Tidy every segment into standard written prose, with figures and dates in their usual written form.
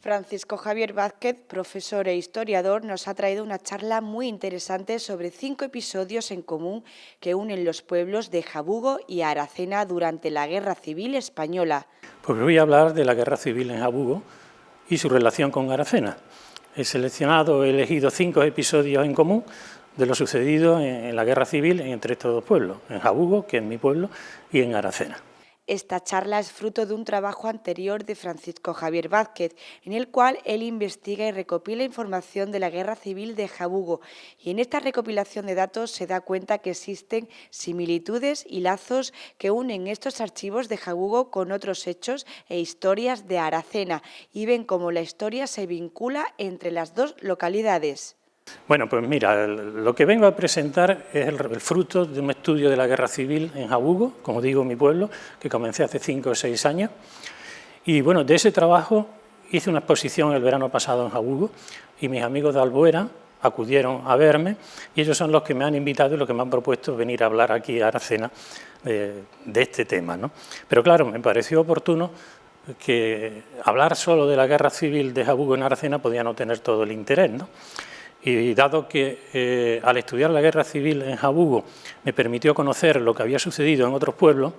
Francisco Javier Vázquez, profesor e historiador, nos ha traído una charla muy interesante sobre 5 episodios en común que unen los pueblos de Jabugo y Aracena durante la Guerra Civil Española. Pues voy a hablar de la Guerra Civil en Jabugo y su relación con Aracena. He elegido 5 episodios en común de lo sucedido en la Guerra Civil entre estos dos pueblos, en Jabugo, que es mi pueblo, y en Aracena. Esta charla es fruto de un trabajo anterior de Francisco Javier Vázquez, en el cual él investiga y recopila información de la Guerra Civil de Jabugo, y en esta recopilación de datos se da cuenta que existen similitudes y lazos que unen estos archivos de Jabugo con otros hechos e historias de Aracena, y ven cómo la historia se vincula entre las dos localidades. Bueno, pues mira, lo que vengo a presentar es el fruto de un estudio de la Guerra Civil en Jabugo, como digo, mi pueblo, que comencé hace 5 o 6 años. Y bueno, de ese trabajo hice una exposición el verano pasado en Jabugo y mis amigos de Albuera acudieron a verme y ellos son los que me han invitado y los que me han propuesto venir a hablar aquí a Aracena de este tema, ¿no? Pero claro, me pareció oportuno que hablar solo de la Guerra Civil de Jabugo en Aracena podía no tener todo el interés, ¿no? Y dado que al estudiar la Guerra Civil en Jabugo me permitió conocer lo que había sucedido en otros pueblos,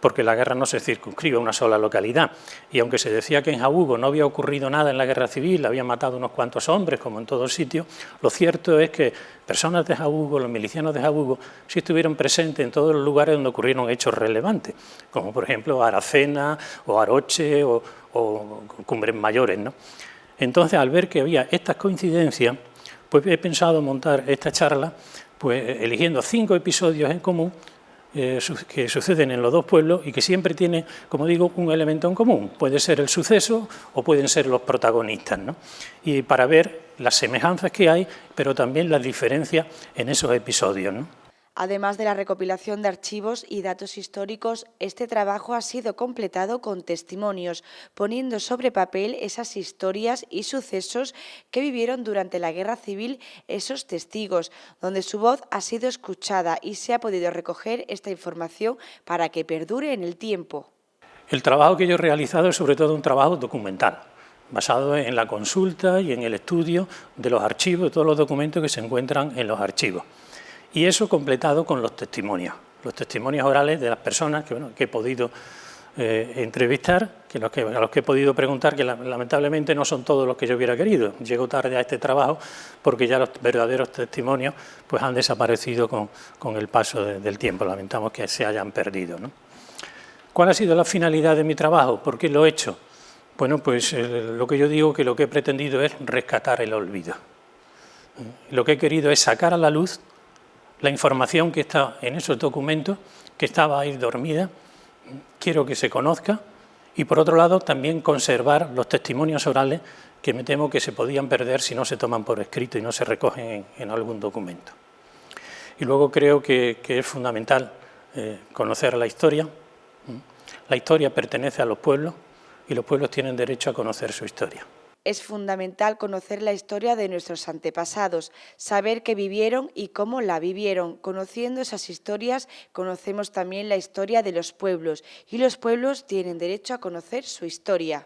porque la guerra no se circunscribe a una sola localidad, y aunque se decía que en Jabugo no había ocurrido nada en la Guerra Civil, habían matado unos cuantos hombres, como en todo sitio, lo cierto es que personas de Jabugo, los milicianos de Jabugo, sí estuvieron presentes en todos los lugares donde ocurrieron hechos relevantes, como por ejemplo Aracena, o Aroche, o Cumbres Mayores, ¿no? Entonces, al ver que había estas coincidencias, pues he pensado montar esta charla pues eligiendo 5 episodios en común que suceden en los dos pueblos y que siempre tienen, como digo, un elemento en común. Puede ser el suceso o pueden ser los protagonistas, ¿no? Y para ver las semejanzas que hay, pero también las diferencias en esos episodios, ¿no? Además de la recopilación de archivos y datos históricos, este trabajo ha sido completado con testimonios, poniendo sobre papel esas historias y sucesos que vivieron durante la Guerra Civil esos testigos, donde su voz ha sido escuchada y se ha podido recoger esta información para que perdure en el tiempo. El trabajo que yo he realizado es sobre todo un trabajo documental, basado en la consulta y en el estudio de los archivos, de todos los documentos que se encuentran en los archivos. Y eso completado con los testimonios orales de las personas que he podido entrevistar, a los que he podido preguntar, que lamentablemente no son todos los que yo hubiera querido. Llego tarde a este trabajo porque ya los verdaderos testimonios pues, han desaparecido con el paso del tiempo, lamentamos que se hayan perdido, ¿no? ¿Cuál ha sido la finalidad de mi trabajo? ¿Por qué lo he hecho? Bueno, pues lo que yo digo que lo que he pretendido es rescatar el olvido. Lo que he querido es sacar a la luz la información que está en esos documentos, que estaba ahí dormida, quiero que se conozca y por otro lado también conservar los testimonios orales que me temo que se podían perder si no se toman por escrito y no se recogen en algún documento. Y luego creo que es fundamental conocer la historia. La historia pertenece a los pueblos y los pueblos tienen derecho a conocer su historia. Es fundamental conocer la historia de nuestros antepasados, saber qué vivieron y cómo la vivieron. Conociendo esas historias, conocemos también la historia de los pueblos, y los pueblos tienen derecho a conocer su historia.